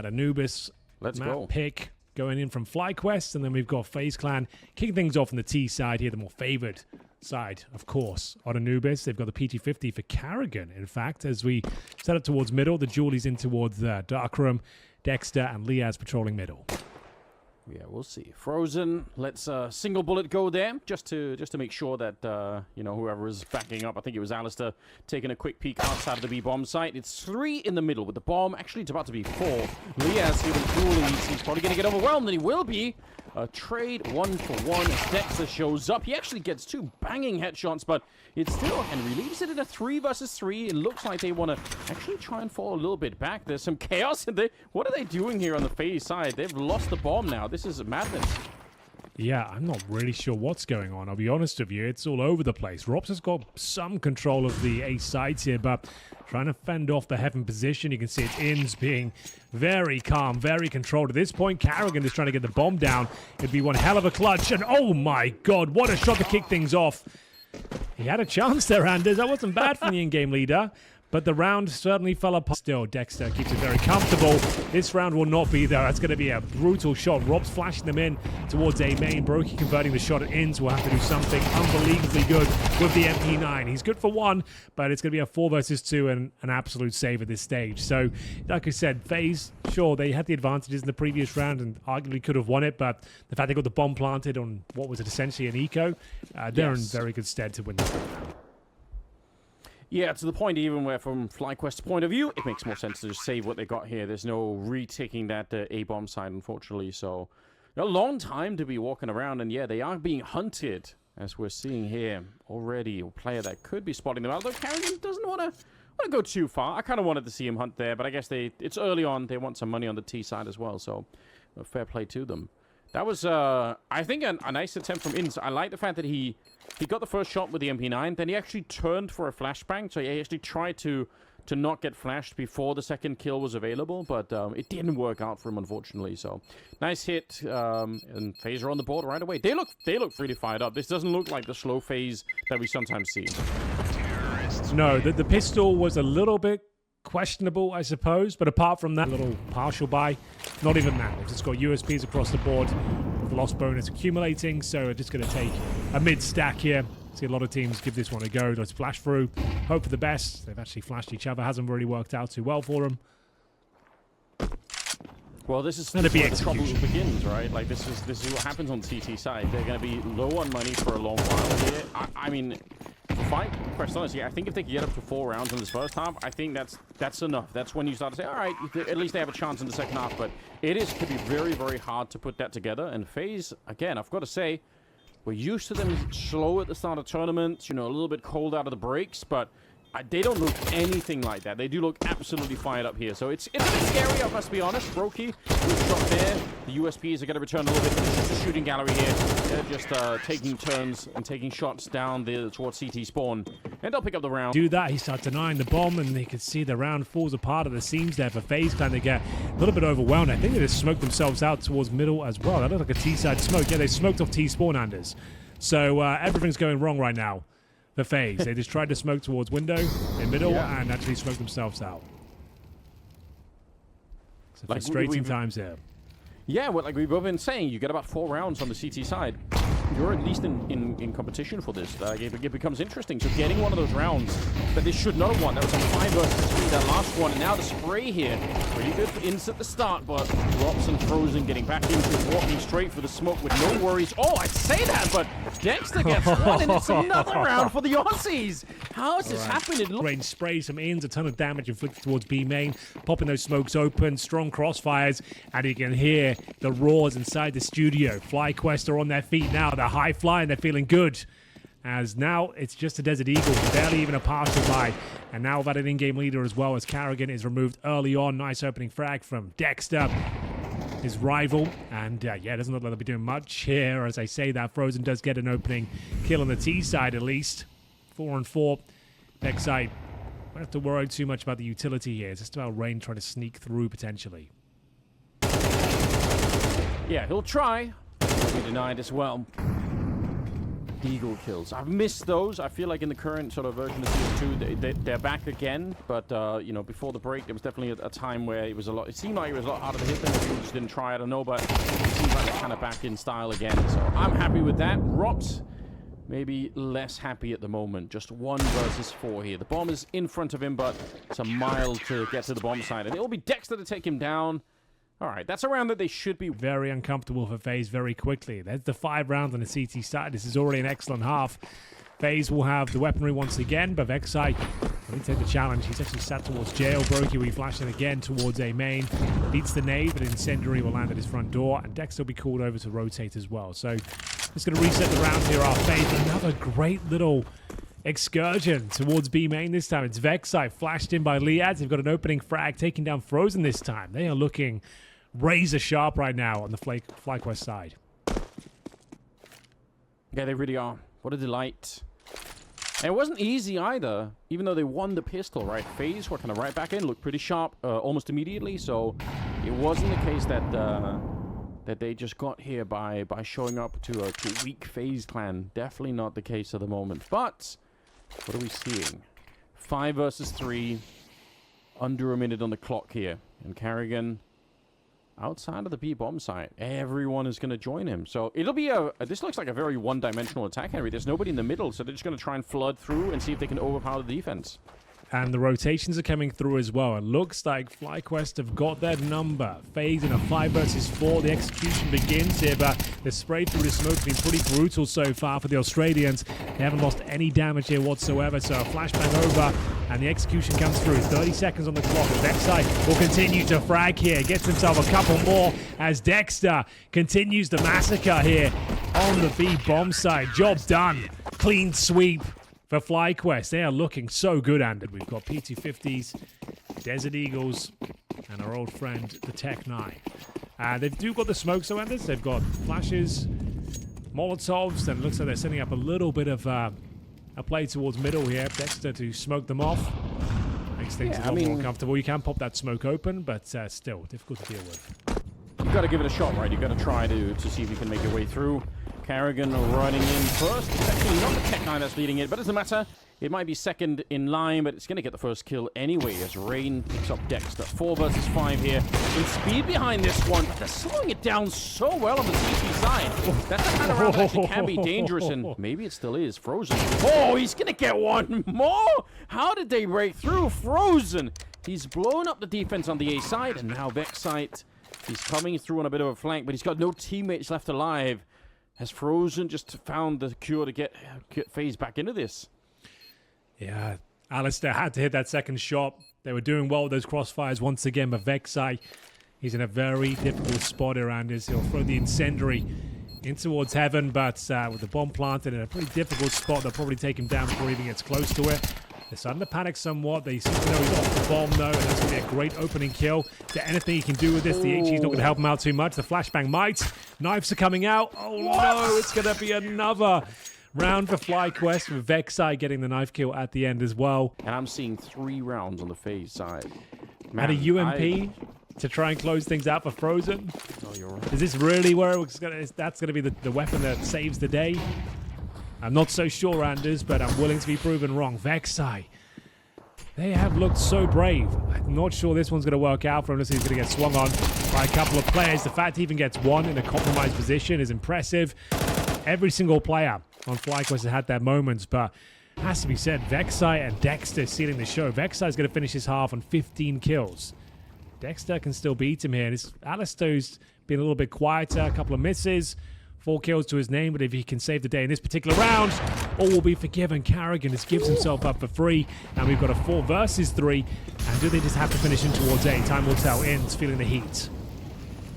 That Anubis map pick going in from FlyQuest, and then we've got Faze Clan kicking things off on the T side here, the more favored side, of course, on Anubis. They've got the PT-50 for Karrigan, in fact, as we set up towards middle. The Julie's in towards Darkroom, Dexter and Liaz patrolling middle. Yeah, we'll see. Frozen, let's single bullet go there, just to make sure that, you know, whoever is backing up, I think it was Alistair, taking a quick peek outside of the B bomb site. It's 3 in the middle with the bomb. Actually, it's about to be 4. Liaz here with Julie. He's probably going to get overwhelmed, and he will be. A trade 1-for-1 as Dexter shows up. He actually gets 2 banging headshots, but it's still, and leaves it in a 3 versus 3. It looks like they want to actually try and fall a little bit back. There's some chaos in there. What are they doing here on the Faze side? They've lost the bomb now. This is madness. Yeah, I'm not really sure what's going on. I'll be honest with you. It's all over the place. Robs has got some control of the A sides here, but trying to fend off the heaven position. You can see it's Inns being very calm, very controlled. At this point, Karrigan is trying to get the bomb down. It'd be one hell of a clutch. And oh my God, what a shot to kick things off. He had a chance there, Anders. That wasn't bad from the in-game leader. But the round certainly fell apart. Still, Dexter keeps it very comfortable. This round will not be there. That's going to be a brutal shot. Rob's flashing them in towards A main. Brokey converting the shot at Inns. Will have to do something unbelievably good with the MP9. He's good for 1, but it's going to be a 4 versus 2 and an absolute save at this stage. So, like I said, FaZe, sure, they had the advantages in the previous round and arguably could have won it, but the fact they got the bomb planted on what was it, essentially an eco, they're in very good stead to win this round. Yeah, to the point even where, from FlyQuest's point of view, it makes more sense to just save what they got here. There's no retaking that A-bomb side, unfortunately. So, a long time to be walking around. And yeah, they are being hunted, as we're seeing here already. A player that could be spotting them out. Although Karrigan doesn't want to go too far. I kind of wanted to see him hunt there, but I guess it's early on. They want some money on the T side as well. So, fair play to them. That was, I think, a nice attempt from Inns. I like the fact that he got the first shot with the MP9, then he actually turned for a flashbang, so he actually tried to not get flashed before the second kill was available, but it didn't work out for him, unfortunately. So, nice hit, and FaZe are on the board right away. They look pretty fired up. This doesn't look like the slow FaZe that we sometimes see. No, the pistol was a little bit questionable, I suppose, but apart from that, a little partial buy, not even that. They've just got USPs across the board with the loss bonus accumulating, so we're just going to take a mid-stack here. See a lot of teams give this one a go. Let's flash through, hope for the best. They've actually flashed each other. Hasn't really worked out too well for them. Well, this is where the trouble begins, right? Like, this is what happens on the CT side. They're going to be low on money for a long while here. I mean, FlyQuest, honestly, I think if they can get up to 4 rounds in this first half, I think that's enough. That's when you start to say, all right, at least they have a chance in the second half. But it could be very, very hard to put that together. And FaZe, again, I've got to say, we're used to them slow at the start of tournaments, you know, a little bit cold out of the breaks, but they don't look anything like that. They do look absolutely fired up here. So it's a bit scary, I must be honest. Brokey, good shot there. The USPs are going to return a little bit. It's just a shooting gallery here. They're just taking turns and taking shots down there towards CT spawn. And they'll pick up the round. Do that, he starts denying the bomb, and they can see the round falls apart at the seams there for FaZe Clan. They get a little bit overwhelmed. I think they just smoked themselves out towards middle as well. That looked like a T-side smoke. Yeah, they smoked off T-spawn, Anders. So everything's going wrong right now for FaZe. They just tried to smoke towards window in middle and actually smoked themselves out. So like frustrating times here. Yeah, well, like we've both been saying, you get about 4 rounds on the CT side. You're at least in competition for this. It becomes interesting. So getting one of those rounds that they should not have won. That was a 5 versus 3, that last one. And now the spray here. Pretty good for Inns at the start, but Rops and Frozen getting back into it, walking straight for the smoke with no worries. Oh, I'd say that, but Dexter gets one, and it's another round for the Aussies. How has this happened? Range sprays from Inns, a ton of damage inflicted towards B main, popping those smokes open, strong crossfires, and you can hear the roars inside the studio. FlyQuest are on their feet now. They're high flying, they're feeling good. As now it's just a Desert Eagle, barely even a partial buy. And now without an in-game leader as well, as Karrigan is removed early on. Nice opening frag from Dexter, his rival. And yeah, doesn't look like they'll be doing much here. As I say that, Frozen does get an opening kill on the T side at least. 4 and 4. Next side, don't have to worry too much about the utility here. It's just about Rain trying to sneak through potentially. Yeah, he'll try. He'll be denied as well. Deagle kills. I've missed those. I feel like in the current sort of version of CS2, they're back again. But, you know, before the break, there was definitely a time where it was a lot... It seemed like it was a lot harder to hit them. People just didn't try. I don't know, but it seems like they're kind of back in style again. So I'm happy with that. Rops, maybe less happy at the moment. Just 1 versus 4 here. The bomb is in front of him, but it's a mile to get to the bomb side. And it'll be Dexter to take him down. All right, that's a round that they should be... Very uncomfortable for Faze very quickly. There's the 5 rounds on the CT side. This is already an excellent half. Faze will have the weaponry once again, but Vexai will take the challenge. He's actually sat towards Jailbroke. We flashing again towards A main. Beats the nade, but Incendiary will land at his front door, and Dexter will be called over to rotate as well. So just going to reset the rounds here. Our Faze, another great little excursion towards B main this time. It's Vexai flashed in by Liads. They've got an opening frag, taking down Frozen this time. They are looking razor sharp right now on the FlyQuest side. Yeah, they really are. What a delight. And it wasn't easy either, even though they won the pistol, right? Faze were kind of right back in, looked pretty sharp almost immediately, so it wasn't the case that that they just got here by showing up to a weak Faze Clan. Definitely not the case at the moment. But what are we seeing? 5 versus 3, under a minute on the clock here. And Carrigan, outside of the B bomb site, everyone is going to join him. So it'll be this looks like a very one-dimensional attack, Henry. There's nobody in the middle, so they're just going to try and flood through and see if they can overpower the defense. And the rotations are coming through as well. It looks like FlyQuest have got their number. Faze in a 5 versus 4. The execution begins here, but the spray through the smoke has been pretty brutal so far for the Australians. They haven't lost any damage here whatsoever, so a flashbang over, and the execution comes through. 30 seconds on the clock. Vexai will continue to frag here. Gets himself a couple more as Dexter continues the massacre here on the B bomb side. Job done. Clean sweep for FlyQuest. They are looking so good, Andy. We've got P250s, Desert Eagles, and our old friend, the Tech 9. They do got the smoke, so Anders. They've got flashes, Molotovs, and it looks like they're setting up a little bit of a play towards middle here. Dexter to smoke them off. Makes things a lot more uncomfortable. You can pop that smoke open, but still difficult to deal with. You've got to give it a shot, right? You've got to try to see if you can make your way through. Carrigan running in first. It's actually not the Tech 9 that's leading it, but it doesn't matter. It might be second in line, but it's going to get the first kill anyway as Rain picks up Dexter. 4 versus 5 here. In speed behind this one, but they're slowing it down so well on the CT side. That's the kind of round that actually can be dangerous, and maybe it still is. Frozen. Oh, he's going to get one more! How did they break through? Frozen! He's blown up the defense on the A side, and now Vexite, he's coming through on a bit of a flank, but he's got no teammates left alive. Has Frozen just found the cure to get Faze back into this? Yeah, Alistair had to hit that second shot. They were doing well with those crossfires once again, but Vexai, he's in a very difficult spot around this. He'll throw the Incendiary in towards heaven, but with the bomb planted in a pretty difficult spot, they'll probably take him down before he even gets close to it. They're starting to panic somewhat. They seem to know he's off the bomb, though, and that's going to be a great opening kill. Is there anything he can do with this? The HE's not going to help him out too much. The flashbang might. Knives are coming out. Oh, no, it's going to be another round for FlyQuest, with Vexai getting the knife kill at the end as well. And I'm seeing 3 rounds on the Faze side. Man, and a UMP to try and close things out for Frozen. Oh, you're right. Is this really where that's going to be the weapon that saves the day? I'm not so sure, Anders, but I'm willing to be proven wrong. Vexai, they have looked so brave. I'm not sure this one's going to work out for him unless he's going to get swung on by a couple of players. The fact he even gets one in a compromised position is impressive. Every single player on FlyQuest has had their moments, but has to be said, Vexai and Dexter sealing the show. Vexai's going to finish his half on 15 kills. Dexter can still beat him here. Alistair's been a little bit quieter, a couple of misses. 4 kills to his name, but if he can save the day in this particular round, all will be forgiven. Carrigan just gives himself up for free, and we've got a 4 versus 3. And do they just have to finish in towards A? Time will tell. In's feeling the heat.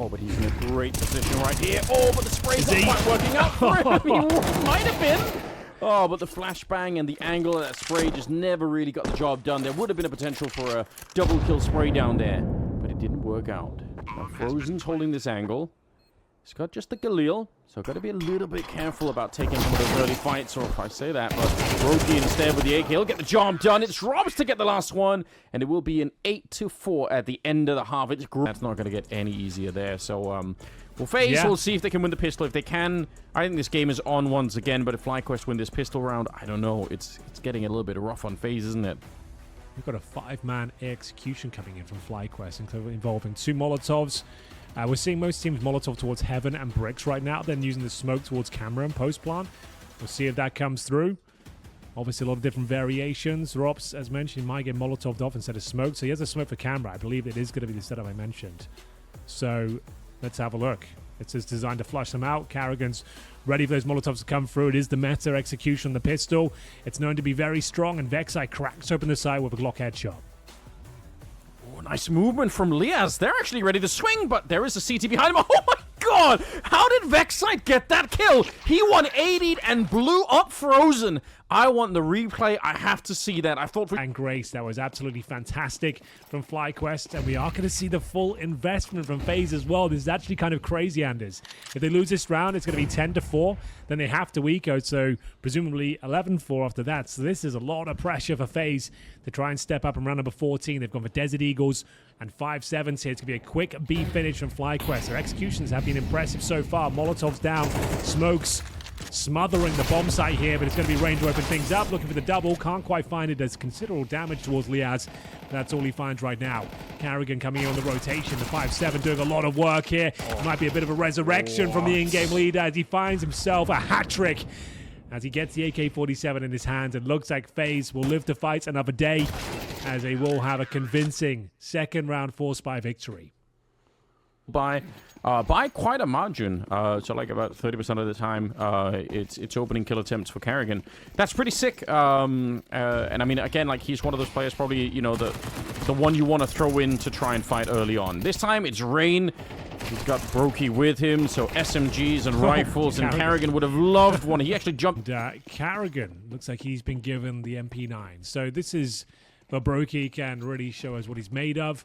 Oh, but he's in a great position right here. Oh, but the spray's not quite working out for him. He might have been. Oh, but the flashbang and the angle of that spray just never really got the job done. There would have been a potential for a double kill spray down there, but it didn't work out. Now Frozen's holding this angle. He's got just the Galil, so got to be a little bit careful about taking some of those early fights, or if I say that, but Roki instead with the AK, he'll get the job done. It's Robs to get the last one, and it will be an 8-4 at the end of the half. That's not going to get any easier there, so Well, Faze will see if they can win the pistol. If they can, I think this game is on once again. But if FlyQuest win this pistol round, I don't know. It's getting a little bit rough on Faze, isn't it? We've got a 5-man execution coming in from FlyQuest, involving 2 Molotovs. We're seeing most teams Molotov towards Heaven and Bricks right now, then using the smoke towards Camera and Post Plant. We'll see if that comes through. Obviously, a lot of different variations. Rops, as mentioned, he might get Molotoved off instead of smoke. So he has a smoke for Camera. I believe it is going to be the setup I mentioned. So let's have a look. It's just designed to flush them out. Carrigan's ready for those Molotovs to come through. It is the meta execution on the pistol. It's known to be very strong, and Vexai cracks open the side with a Glock headshot. Oh, nice movement from Liaz. They're actually ready to swing, but there is a CT behind him. Oh my god! How did Vexai get that kill? He 180'd and blew up Frozen. I want the replay. I have to see that. I thought... And Grace, that was absolutely fantastic from FlyQuest, and we are going to see the full investment from FaZe as well. This is actually kind of crazy, Anders. If they lose this round, it's going to be 10-4. Then they have to eco, so presumably 11-4 after that. So this is a lot of pressure for FaZe to try and step up and round number 14. They've gone for Desert Eagles and 5-7s here. It's going to be a quick B finish from FlyQuest. Their executions have been impressive so far. Molotov's down, smokes smothering the bomb site here, but it's going to be Rain to open things up. Looking for the double, can't quite find it. There's considerable damage towards Liaz. That's all he finds right now. Carrigan coming in on the rotation. The 5-7 doing a lot of work here. Might be a bit of a resurrection from the in-game leader as he finds himself a hat trick as he gets the AK-47 in his hands. It looks like FaZe will live to fight another day as they will have a convincing second round 4-spy victory. By quite a margin, so like about 30% of the time, it's opening kill attempts for Carrigan. That's pretty sick. And I mean, again, like he's one of those players, probably the one you want to throw in to try and fight early on. This time it's Rain. He's got Brokey with him, so SMGs and rifles, and Carrigan would have loved one. He actually jumped. Carrigan looks like he's been given the MP9, so this is where Brokey can really show us what he's made of.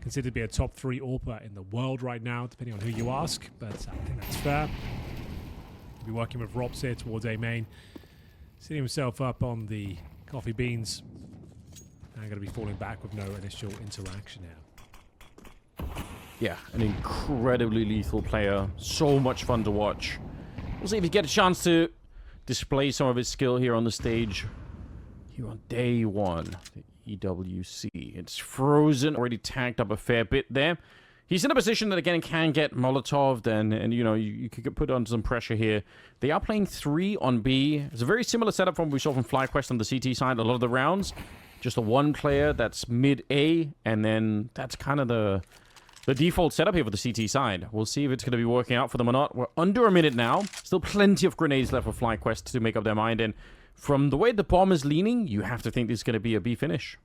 Considered to be a top 3 AWPer in the world right now, depending on who you ask, but I think that's fair. He'll be working with Rops here towards A main. Setting himself up on the coffee beans. And going to be falling back with no initial interaction here. Yeah, an incredibly lethal player. So much fun to watch. We'll see if he gets a chance to display some of his skill here on the stage. Here on day 1. EWC. It's Frozen, already tagged up a fair bit there. He's in a position that, again, can get Molotov, and you could put on some pressure here. They are playing 3 on B. It's a very similar setup from what we saw from FlyQuest on the CT side. A lot of the rounds, just a 1 player that's mid-A, and then that's kind of the default setup here for the CT side. We'll see if it's going to be working out for them or not. We're under a minute now. Still plenty of grenades left for FlyQuest to make up their mind, and from the way the bomb is leaning, you have to think this is going to be a B finish.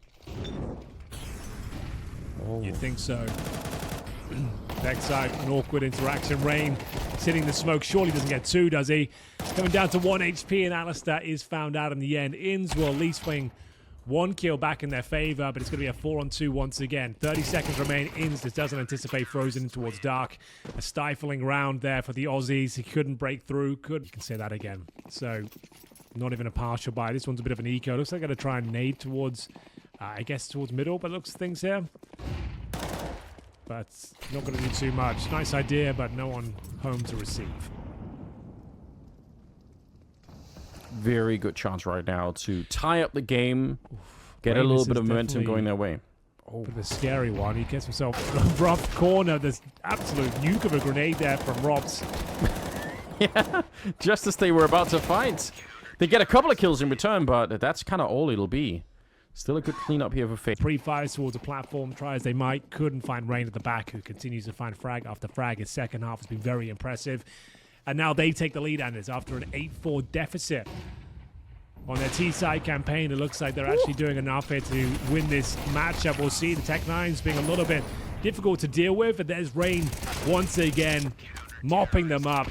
Oh. You'd think so. Backside, an awkward interaction. Rain sitting the smoke. Surely doesn't get 2, does he? Coming down to 1 HP, and Alistair is found out in the end. Inns will at least swing 1 kill back in their favor, but it's going to be a 4-on-2 once again. 30 seconds remain. Inns just doesn't anticipate Frozen towards Dark. A stifling round there for the Aussies. He couldn't break through. You can say that again. So... not even a partial buy. This one's a bit of an eco. Looks like they're going to try and nade towards, I guess, towards middle, but looks things here. But not going to do too much. Nice idea, but no one home to receive. Very good chance right now to tie up the game, get a little bit of momentum going their way. Oh, but the scary one. He gets himself a rough corner. There's absolute nuke of a grenade there from Robs. Yeah, just as they were about to fight. They get a couple of kills in return, but that's kind of all it'll be. Still a good cleanup here for FaZe. Pre-fires towards a platform, try as they might, couldn't find Rain at the back, who continues to find frag after frag. His second half has been very impressive. And now they take the lead, Anders, after an 8-4 deficit. On their T-side campaign, it looks like they're actually doing enough here to win this matchup. We'll see the Tech-9s being a little bit difficult to deal with, but there's Rain once again mopping them up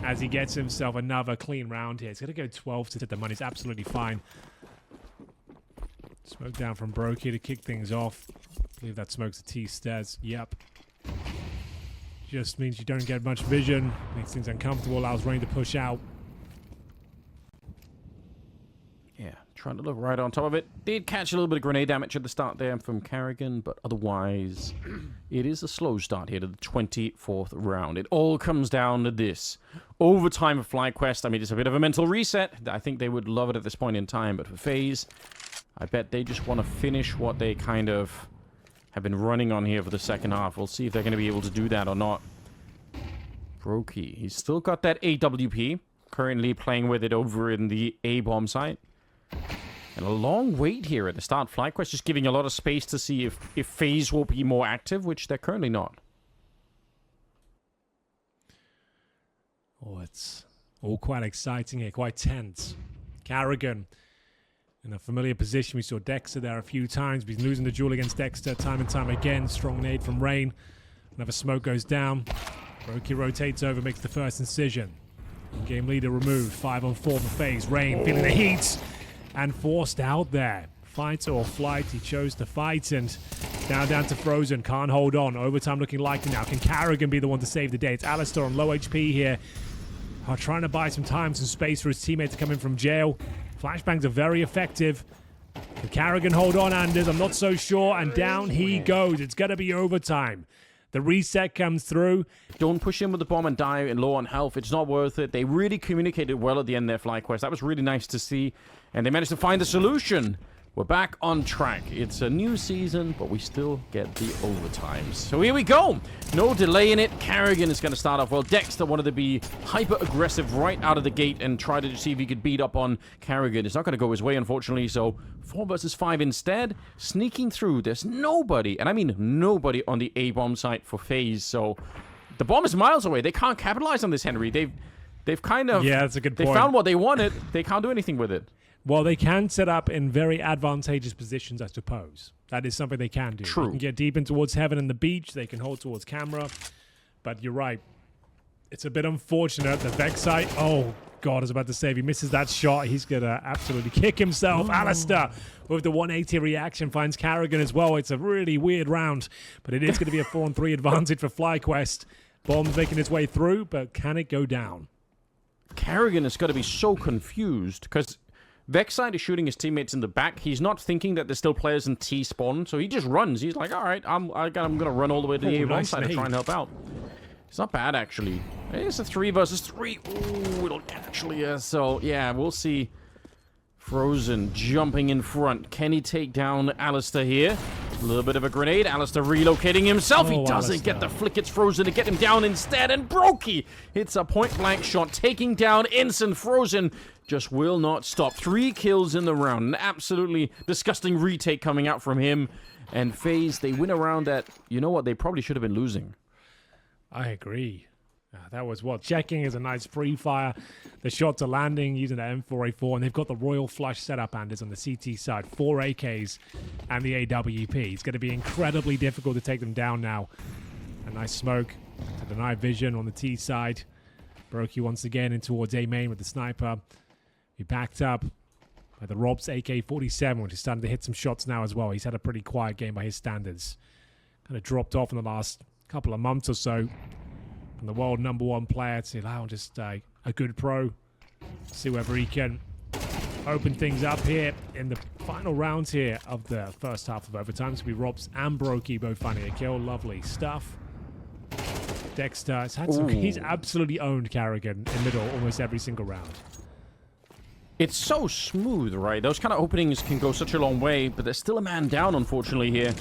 as he gets himself another clean round here. It's going to go 12 to hit the money. It's absolutely fine. Smoke down from Brokey to kick things off. I believe that smokes the T-stairs. Yep. Just means you don't get much vision. Makes things uncomfortable. Allows Rain to push out. Yeah, trying to look right on top of it. Did catch a little bit of grenade damage at the start there from Carrigan, but otherwise, it is a slow start here to the 24th round. It all comes down to this. Overtime of FlyQuest. I mean, it's a bit of a mental reset. I think they would love it at this point in time, but for FaZe, I bet they just want to finish what they kind of have been running on here for the second half. We'll see if they're going to be able to do that or not. Brokey, he's still got that AWP. Currently playing with it over in the A-bomb site. And a long wait here at the start. FlyQuest just giving a lot of space to see if FaZe will be more active, which they're currently not. Oh, it's all quite exciting here, quite tense. Carrigan in a familiar position. We saw Dexter there a few times. He's losing the duel against Dexter time and time again. Strong nade from Rain. Another smoke goes down. Brokey rotates over, makes the first incision. Game leader removed. 5 on 4 for FaZe. Rain feeling the heat and forced out there. Fight or flight. He chose to fight and down to Frozen. Can't hold on. Overtime looking likely now. Can Carrigan be the one to save the day? It's Alistair on low HP here. Trying to buy some time, some space for his teammate to come in from jail. Flashbangs are very effective. Can Carrigan hold on, Anders? I'm not so sure. And down he goes. It's going to be overtime. The reset comes through. Don't push in with the bomb and die in low on health. It's not worth it. They really communicated well at the end there, FlyQuest. That was really nice to see. And they managed to find the solution. We're back on track. It's a new season, but we still get the overtimes. So here we go. No delay in it. Carrigan is going to start off well. Dexter wanted to be hyper-aggressive right out of the gate and try to see if he could beat up on Carrigan. It's not going to go his way, unfortunately. So 4 versus 5 instead. Sneaking through. There's nobody, and I mean nobody on the A-bomb site for FaZe. So the bomb is miles away. They can't capitalize on this, Henry. They've kind of... Yeah, that's a good point. They found what they wanted. They can't do anything with it. Well, they can set up in very advantageous positions, I suppose. That is something they can do. True. They can get deep in towards heaven and the beach. They can hold towards camera. But you're right. It's a bit unfortunate. The Vex site, oh, God, I was about to say, if he misses that shot, he's going to absolutely kick himself. Alistair with the 180 reaction finds Carrigan as well. It's a really weird round, but it is going to be a 4-on-3 advantage for FlyQuest. Bomb's making its way through, but can it go down? Carrigan has got to be so confused because Vexside is shooting his teammates in the back. He's not thinking that there's still players in T spawn, so he just runs. He's like, all right, I'm going to run all the way to the A-bomb side to try and help out. It's not bad, actually. It's a 3 versus 3. Ooh, it'll actually, so, yeah, we'll see. Frozen jumping in front. Can he take down Alistair here? A little bit of a grenade. Alistair relocating himself. He doesn't Alistair. get the flick. It's Frozen to get him down instead. And Brokey hits a point-blank shot, taking down Ensign. Frozen just will not stop. 3 kills in the round. An absolutely disgusting retake coming out from him. And FaZe, they win a round that, you know what, they probably should have been losing. I agree. That was what? Checking is a nice free fire. The shots are landing using the M4A4, and they've got the Royal Flush setup, Anders, on the CT side. 4 AKs and the AWP. It's going to be incredibly difficult to take them down now. A nice smoke to deny vision on the T side. Brokey once again in towards A main with the sniper. He backed up by the Rob's AK-47, which is starting to hit some shots now as well. He's had a pretty quiet game by his standards. Kind of dropped off in the last couple of months or so. From the world #1 player to allow just a good pro. See whether he can open things up here in the final rounds here of the first half of overtime. It's going to be Robs and Brokey both finding a kill. Lovely stuff. Dexter has had some, he's absolutely owned Carrigan in middle almost every single round. It's so smooth, right? Those kind of openings can go such a long way, but there's still a man down, unfortunately, here.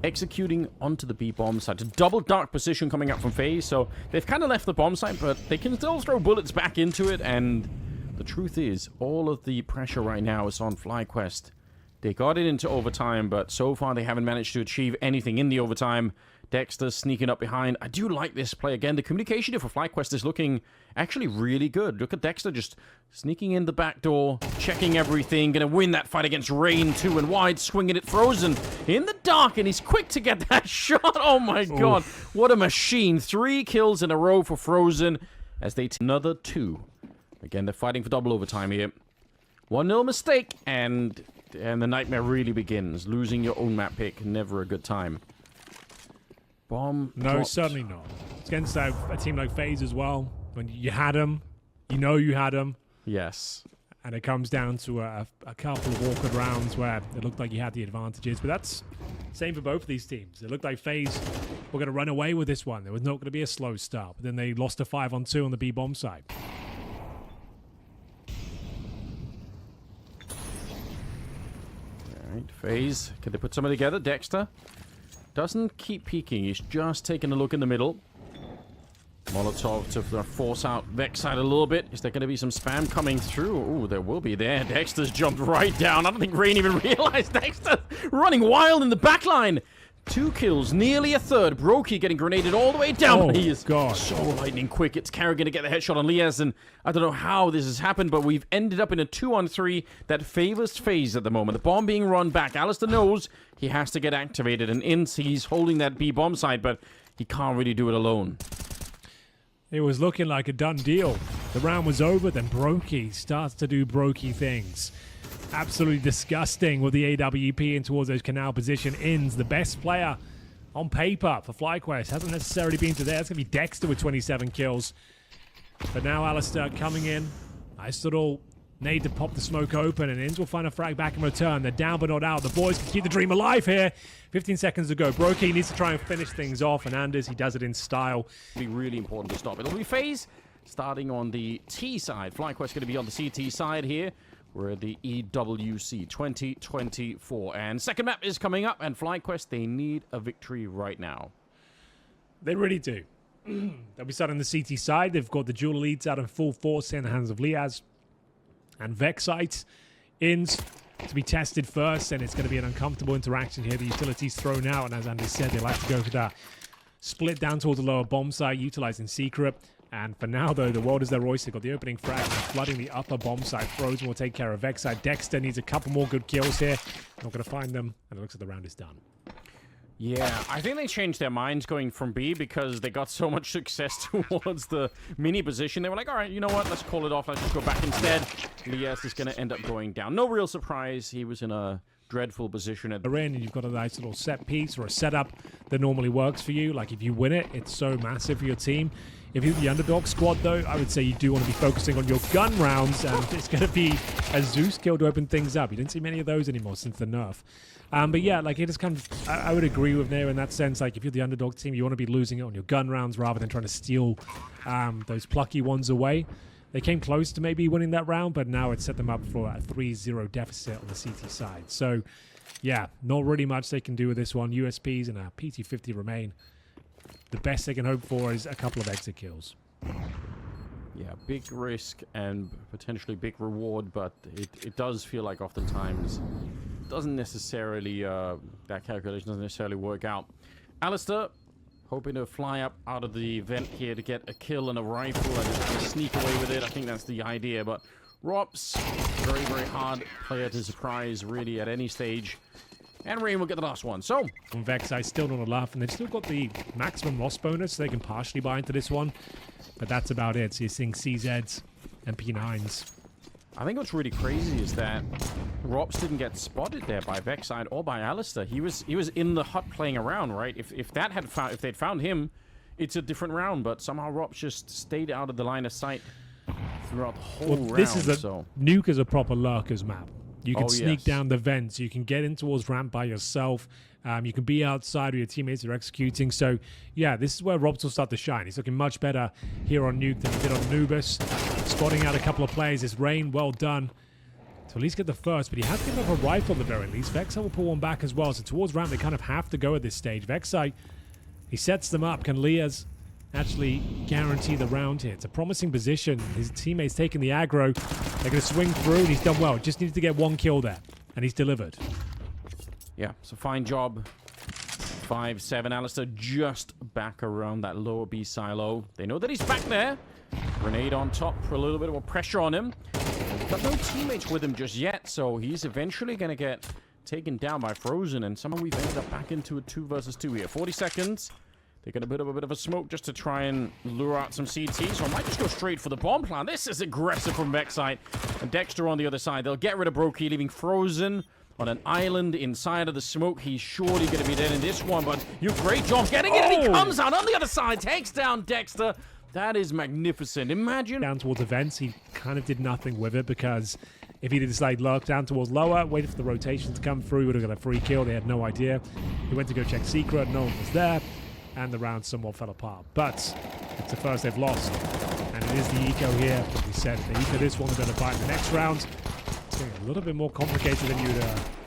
Executing onto the B-bomb side. It's a double dark position coming up from FaZe, so they've kind of left the bomb site, but they can still throw bullets back into it, and the truth is, all of the pressure right now is on FlyQuest. They got it into overtime, but so far they haven't managed to achieve anything in the overtime. Dexter sneaking up behind. I do like this play. Again, the communication here for FlyQuest is looking actually really good. Look at Dexter just sneaking in the back door, checking everything, gonna win that fight against Rain 2 and wide, swinging it Frozen in the dark, and he's quick to get that shot. Oh my god, what a machine. 3 kills in a row for Frozen as they take another 2. Again, they're fighting for double overtime here. 1-0 mistake, and the nightmare really begins. Losing your own map pick, never a good time. Bomb No, dropped. certainly not. It's against a team like FaZe as well. When you had them, you know you had them. Yes. And it comes down to a couple of awkward rounds where it looked like he had the advantages. But that's same for both of these teams. It looked like FaZe were going to run away with this one. There was not going to be a slow start. But then they lost a 5-on-2 on the B-bomb side. All right, FaZe. Can they put something together? Dexter doesn't keep peeking. He's just taking a look in the middle. Molotov to force out Vexite a little bit. Is there going to be some spam coming through? Ooh, there will be there. Dexter's jumped right down. I don't think Rain even realized Dexter running wild in the backline. 2 kills, nearly a third. Brokey getting grenaded all the way down. Oh, he is God. so lightning quick. It's Kerrigan to get the headshot on Liaz, and I don't know how this has happened, but we've ended up in a 2-on-3 that favors FaZe at the moment. The bomb being run back. Alistair knows he has to get activated, and he's holding that B bomb side, but he can't really do it alone. It was looking like a done deal. The round was over, then Brokey starts to do Brokey things. Absolutely disgusting with the AWP in towards those canal position ins. The best player on paper for FlyQuest hasn't necessarily been to there. It's going to be Dexter with 27 kills. But now Alistair coming in. Nice little nade to pop the smoke open, and Inns will find a frag back in return. They're down but not out. The boys can keep the dream alive here. 15 seconds to go. Brokey needs to try and finish things off, and Anders, he does it in style. It'll be really important to stop. It'll be FaZe starting on the T side. FlyQuest going to be on the CT side here. We're at the EWC 2024. And second map is coming up, and FlyQuest, they need a victory right now. They really do. They'll be starting on the CT side. They've got the dual leads out in full force in the hands of Liaz and Vexite. Ins to be tested first, and it's going to be an uncomfortable interaction here. The utility's thrown out, and as Andy said, they like to go for that split down towards the lower bomb site, utilizing Secret. And for now, though, the world is their oyster. Got the opening frag and flooding the upper bomb site. Frozen will take care of Vexite. Dexter needs a couple more good kills here. Not going to find them, and it looks like the round is done. Yeah, I think they changed their minds going from B because they got so much success towards the mini position. They were like, all right, you know what? Let's call it off. Let's just go back instead. Lias is going to end up going down. No real surprise. He was in a dreadful position at the end, and you've got a nice little set piece or a setup that normally works for you. Like if you win it, it's so massive for your team. If you're the underdog squad, though, I would say you do want to be focusing on your gun rounds, and it's going to be a Zeus kill to open things up. You didn't see many of those anymore since the nerf. But yeah, like it is kind of, I would agree with Nair in that sense. Like if you're the underdog team, you want to be losing it on your gun rounds rather than trying to steal those plucky ones away. They came close to maybe winning that round, but now it set them up for a 3-0 deficit on the CT side. So yeah, not really much they can do with this one. USPs and a PT50 remain. The best they can hope for is a couple of exit kills. Yeah, big risk and potentially big reward, but it does feel like oftentimes doesn't necessarily, that calculation doesn't necessarily work out. Alistair, hoping to fly up out of the vent here to get a kill and a rifle and sneak away with it. I think that's the idea, but Rops, very, very hard player to surprise really at any stage. And Rain will get the last one. So, from Vex, I still don't laugh, and they've still got the maximum loss bonus, so they can partially buy into this one. But that's about it. So you're seeing CZs and P9s. I think what's really crazy is that Rops didn't get spotted there by Vexite or by Alistair. He was in the hut playing around, right? If they'd found him, it's a different round. But somehow Rops just stayed out of the line of sight throughout the whole round. This is Nuke is a proper lurkers map. You can sneak yes. down the vents. You can get in towards ramp by yourself. You can be outside where your teammates are executing. So, yeah, this is where Robs will start to shine. He's looking much better here on Nuke than he did on Anubis. Spotting out a couple of plays. It's Rain, well done. To at least get the first, but he has given up a rifle at the very least. Vexite will pull one back as well. So towards ramp, they kind of have to go at this stage. Vexite, he sets them up. Can Liaz actually guarantee the round here? It's a promising position. His teammates taking the aggro. They're going to swing through, and he's done well. Just needed to get one kill there, and he's delivered. Yeah, it's a fine job. 5-7. Alistair just back around that lower B silo. They know that he's back there. Grenade on top for a little bit of pressure on him. He's got no teammates with him just yet, so he's eventually going to get taken down by Frozen, and somehow we've ended up back into a 2 versus 2 here. 40 seconds. They got a bit of a smoke just to try and lure out some CT, so I might just go straight for the bomb plan. This is aggressive from Vexite. And Dexter on the other side. They'll get rid of Brokey, leaving Frozen on an island inside of the smoke. He's surely going to be dead in this one, but you great job getting it, and he comes out on the other side, takes down Dexter. That is magnificent. Imagine. Down towards events, he kind of did nothing with it because if he decided look down towards lower, waited for the rotation to come through, he would have got a free kill. They had no idea. He went to go check secret, no one was there, and the round somewhat fell apart. But it's the first they've lost, and it is the eco here. Like we said, if they eco this one, they're going to fight the next round. It's getting a little bit more complicated than you'd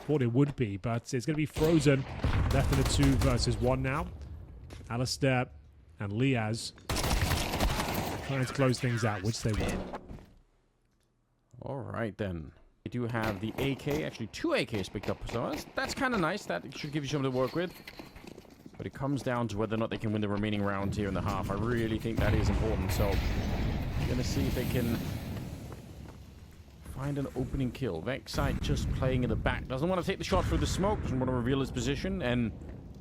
thought it would be, but it's going to be Frozen. Left in a 2 versus 1 now. Alistair and Liaz trying to close things out, which they will. All right, then. They do have the AK, actually 2 AKs picked up, so that's kind of nice. That should give you something to work with. But it comes down to whether or not they can win the remaining rounds here in the half. I really think that is important, so I'm going to see if they can find an opening kill. Vexite just playing in the back. Doesn't want to take the shot through the smoke, doesn't want to reveal his position, and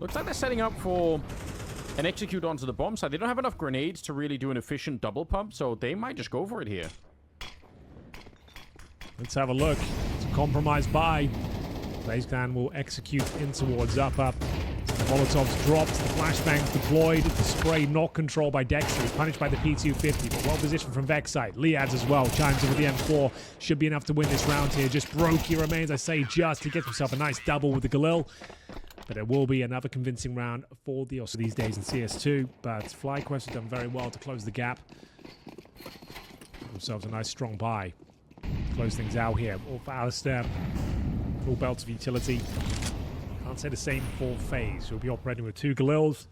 looks like they're setting up for an execute onto the bomb side. They don't have enough grenades to really do an efficient double pump, so they might just go for it here. Let's have a look. It's a compromised buy. Faze Clan will execute in towards upper. The Molotovs dropped, the flashbangs deployed, the spray not controlled by Dexter. He's punished by the P250, but well positioned from Vexite. Liaz as well, chimes in with the M4. Should be enough to win this round here. Just broke, he remains, I say just. He gets himself a nice double with the Galil. But it will be another convincing round for the also these days in CS2. But FlyQuest has done very well to close the gap. Themselves a nice strong buy. Close things out here. All for Alistair. Full belts of utility. Can't say the same for Faze. He'll be operating with 2 Galils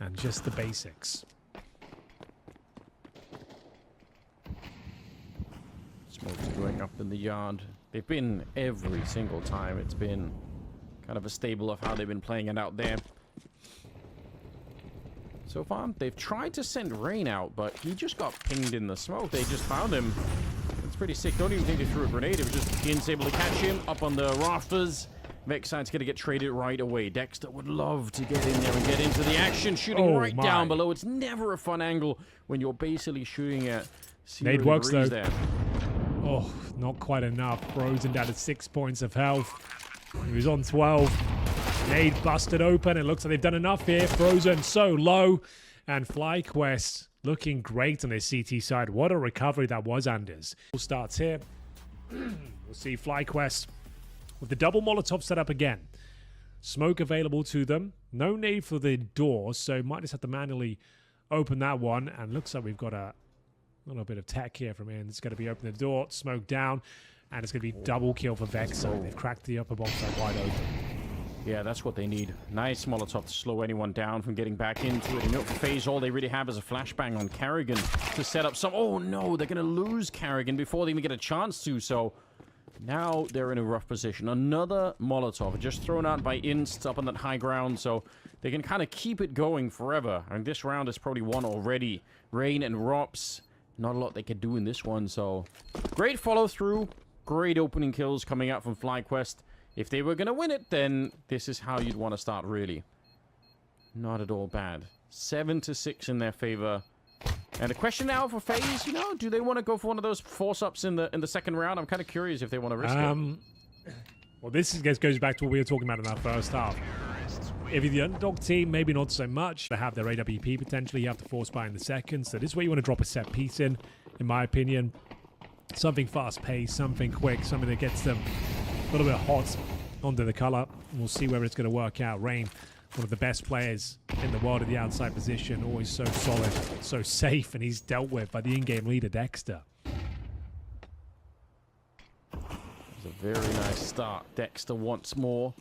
and just the basics. Smokes going up in the yard. They've been every single time. It's been kind of a stable of how they've been playing it out there. So far, they've tried to send Rain out, but he just got pinged in the smoke. They just found him. It's pretty sick. Don't even think they threw a grenade. It was just Gin's able to catch him up on the rafters. Vexite's going to get traded right away. Dexter would love to get in there and get into the action, shooting right down below. It's never a fun angle when you're basically shooting at 0 Nade works though. There. Oh, not quite enough. Frozen down to 6 points of health. He was on 12. Nade busted open. It looks like they've done enough here. Frozen so low. And FlyQuest looking great on their CT side. What a recovery that was, Anders. Starts here. We'll see FlyQuest with the double Molotov set up again. Smoke available to them. No need for the door, so might just have to manually open that one. And looks like we've got a little bit of tech here from in. It's going to be opening the door, smoke down, and it's going to be double kill for Vex. So they've cracked the upper bomb side wide open. Yeah, that's what they need. Nice Molotov to slow anyone down from getting back into it. And for Faze, all they really have is a flashbang on Carrigan to set up some... Oh, no, they're going to lose Carrigan before they even get a chance to, so... Now they're in a rough position. Another Molotov just thrown out by Inst up on that high ground, so they can kind of keep it going forever. I mean, this round is probably won already. Rain and Rops, not a lot they could do in this one, so... Great follow-through. Great opening kills coming out from FlyQuest. If they were going to win it, then this is how you'd want to start, really. Not at all bad. 7-6 in their favor. And the question now for Faze, you know, do they want to go for one of those force-ups in the second round? I'm kind of curious if they want to risk it. Well, this goes back to what we were talking about in our first half. If you're the underdog team, maybe not so much. They have their AWP potentially. You have to force buy in the second. So this is where you want to drop a set piece in my opinion. Something fast-paced, something quick, something that gets them a little bit hot onto the color. And we'll see whether it's going to work out. Rain, one of the best players in the world at the outside position, always so solid, so safe, and he's dealt with by the in-game leader, Dexter. It's a very nice start. Dexter once more.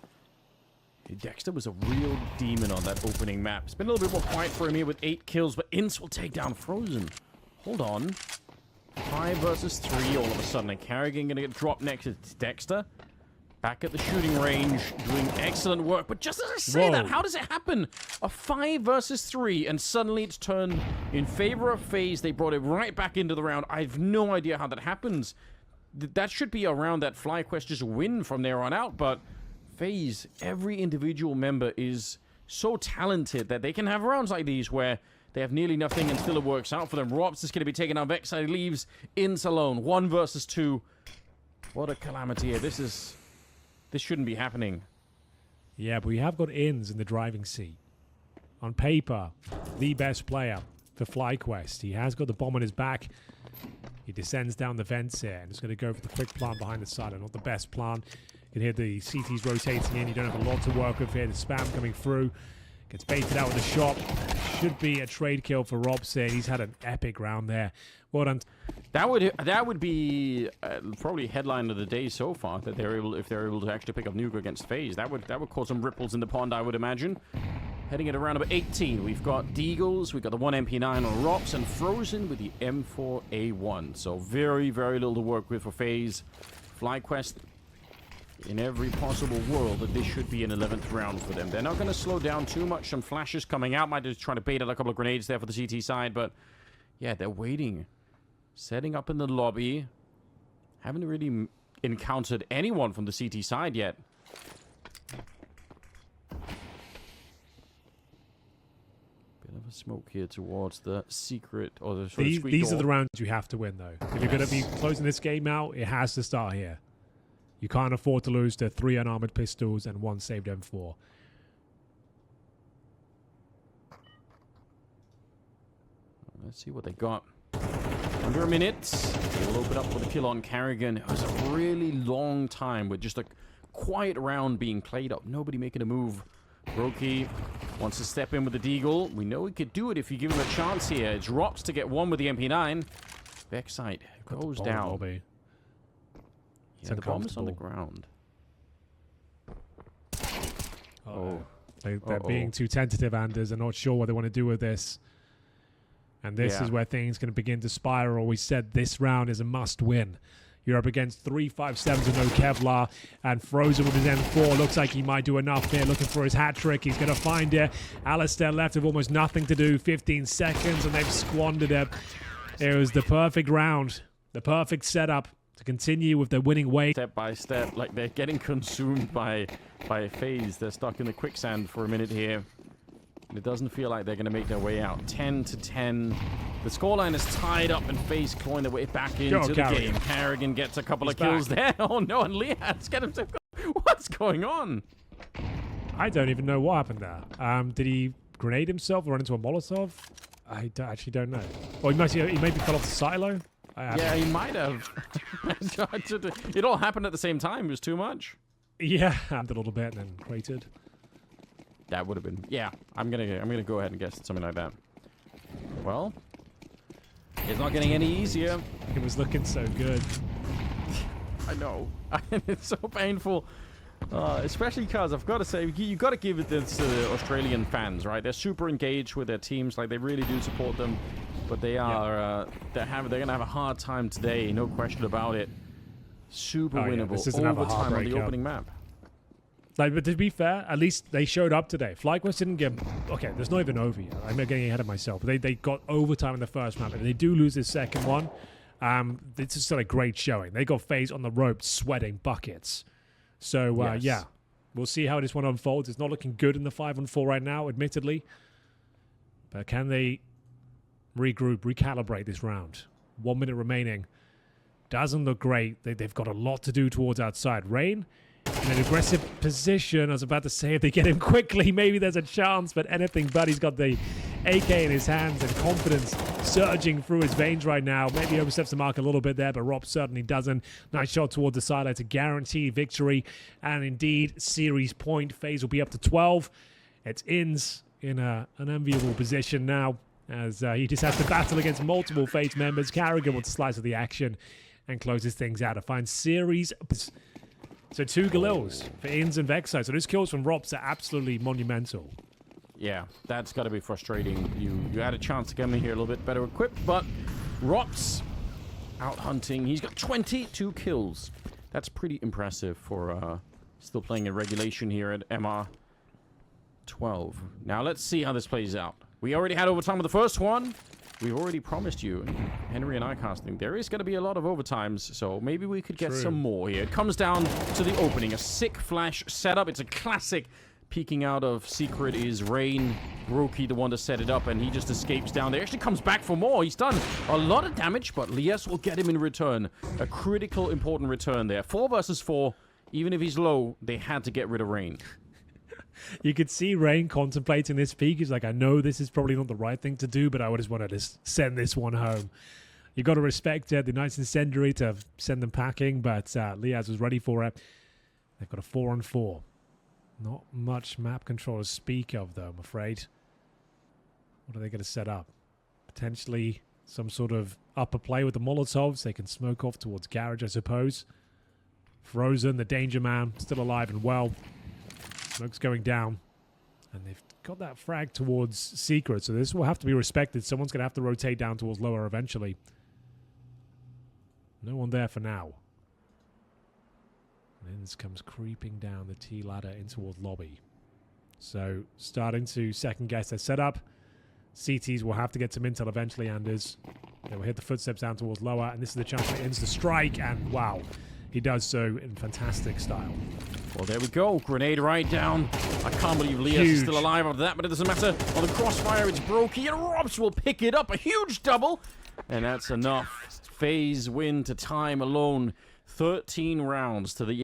Dexter was a real demon on that opening map. It's been a little bit more quiet for him here with 8 kills, but Ince will take down Frozen. Hold on. 5 versus 3 all of a sudden, and Carrigan going to get dropped next to Dexter. Back at the shooting range, doing excellent work. But just as I say that, how does it happen? A 5 versus 3, and suddenly it's turned in favor of Faze. They brought it right back into the round. I have no idea how that happens. That should be a round that FlyQuest just win from there on out. But Faze, every individual member is so talented that they can have rounds like these where they have nearly nothing and still it works out for them. Rops is going to be taken out. Vexite leaves Ince alone. 1 versus 2. What a calamity here. This shouldn't be happening. Yeah, but we have got Inns in the driving seat. On paper, the best player for FlyQuest. He has got the bomb on his back. He descends down the vents here and is going to go for the quick plant behind the side. Not the best plant. You can hear the CTs rotating in. You don't have a lot to work with here. The spam coming through. Gets baited out with a shot. Should be a trade kill for Robs here. He's had an epic round there. Well done. That would be probably headline of the day so far, that if they're able to actually pick up Nuke against FaZe. That would cause some ripples in the pond, I would imagine. Heading at around about 18, we've got Deagles, we've got the 1 MP9 on Robs, and Frozen with the M4A1. So very, very little to work with for FaZe. FlyQuest, in every possible world, that this should be an 11th round for them. They're not going to slow down too much. Some flashes coming out. Might just try to bait out a couple of grenades there for the CT side, but yeah, they're waiting. Setting up in the lobby. Haven't really encountered anyone from the CT side yet. Bit of a smoke here towards the secret, or the sort of These are the rounds you have to win, though. If you're going to be closing this game out, it has to start here. You can't afford to lose to 3 unarmored pistols and 1 saved M4. Let's see what they got. Under a minute. They will open up with a kill on Carrigan. It was a really long time with just a quiet round being played up. Nobody making a move. Brokey wants to step in with the Deagle. We know he could do it if you give him a chance here. It's Rops to get 1 with the MP9. Backside goes down. Yeah, the bomb's on the ground. They're being too tentative, Anders. They're not sure what they want to do with this. And this is where things going to begin to spiral. We said this round is a must-win. You're up against 3-5-7s with no Kevlar. And Frozen with his M4. Looks like he might do enough here. Looking for his hat-trick. He's going to find it. Alistair left with almost nothing to do. 15 seconds, and they've squandered it. It was the perfect round. The perfect setup to continue with their winning way. Step by step, like they're getting consumed by FaZe. They're stuck in the quicksand for a minute here. And it doesn't feel like they're going to make their way out. 10-10. The scoreline is tied up, and FaZe clawing their way back into the game. Carrigan gets a couple of kills there. Oh no, and Liat's get himself. What's going on? I don't even know what happened there. Did he grenade himself or run into a Molotov? I actually don't know. Or he maybe fell off the silo? Yeah, he might have. It all happened at the same time. It was too much. Yeah, a little bit and then cratered. That would have been. Yeah, I'm gonna go ahead and guess something like that. Well, it's not getting any easier. It was looking so good. I know. It's so painful. Especially because I've got to say, you got to give it this to the Australian fans, right? They're super engaged with their teams, like they really do support them. But they are, they're gonna have a hard time today, no question about it. Super winnable. This is another overtime on the opening map. Like, but to be fair, at least they showed up today. FlyQuest didn't get... Okay, there's not even over yet. I'm getting ahead of myself. But they got overtime in the first map. If they do lose this second one, this is still a great showing. They got FaZe on the ropes, sweating buckets. So, yeah, we'll see how this one unfolds. It's not looking good in the 5-on-4 right now, admittedly. But can they regroup, recalibrate this round? 1 minute remaining. Doesn't look great. They've got a lot to do towards outside. Rain in an aggressive position. I was about to say if they get him quickly, maybe there's a chance, but anything but. He's got the AK in his hands and confidence surging through his veins right now. Maybe oversteps the mark a little bit there, but Rob certainly doesn't. Nice shot towards the sideline to guarantee victory. And indeed, series point. FaZe will be up to 12. It's Inns in an enviable position now, as he just has to battle against multiple FaZe members. Carrigan wants to slice of the action and closes things out to find series. So 2 Galils for Inns and Vexo. So those kills from Robs are absolutely monumental. Yeah, that's got to be frustrating. You had a chance to come in here a little bit better equipped, but Robs out hunting. He's got 22 kills. That's pretty impressive for still playing in regulation here at MR12. Now let's see how this plays out. We already had overtime with the first one. We've already promised you, Henry and I casting, there is going to be a lot of overtimes, so maybe we could get some more here. It comes down to the opening. A sick flash setup. It's a classic. Peeking out of secret is Rain. Brokey, the one to set it up, and he just escapes down there. Actually comes back for more. He's done a lot of damage, but Lias will get him in return. A critical, important return there. 4 versus 4. Even if he's low, they had to get rid of Rain. You could see Rain contemplating this peak. He's like, I know this is probably not the right thing to do, but I just wanted to send this one home. You got to respect the nice incendiary to send them packing, but Liaz was ready for it. They've got a 4-on-4. Not much map control to speak of, though, I'm afraid. What are they going to set up? Potentially some sort of upper play with the Molotovs. They can smoke off towards Garage, I suppose. Frozen, the danger man, still alive and well. Smoke's going down. And they've got that frag towards Secret, so this will have to be respected. Someone's going to have to rotate down towards lower eventually. No one there for now. Inns comes creeping down the T ladder in towards lobby. So starting to second guess their setup. CTs will have to get some intel eventually, Anders. They will hit the footsteps down towards lower, and this is the chance for Inns to strike, and wow, he does so in fantastic style. Well, there we go. Grenade right down. I can't believe Liaz is still alive after that, but it doesn't matter. On the crossfire, it's Brokey, and Robs will pick it up. A huge double, and that's enough. Faze win to time alone. 13 rounds to the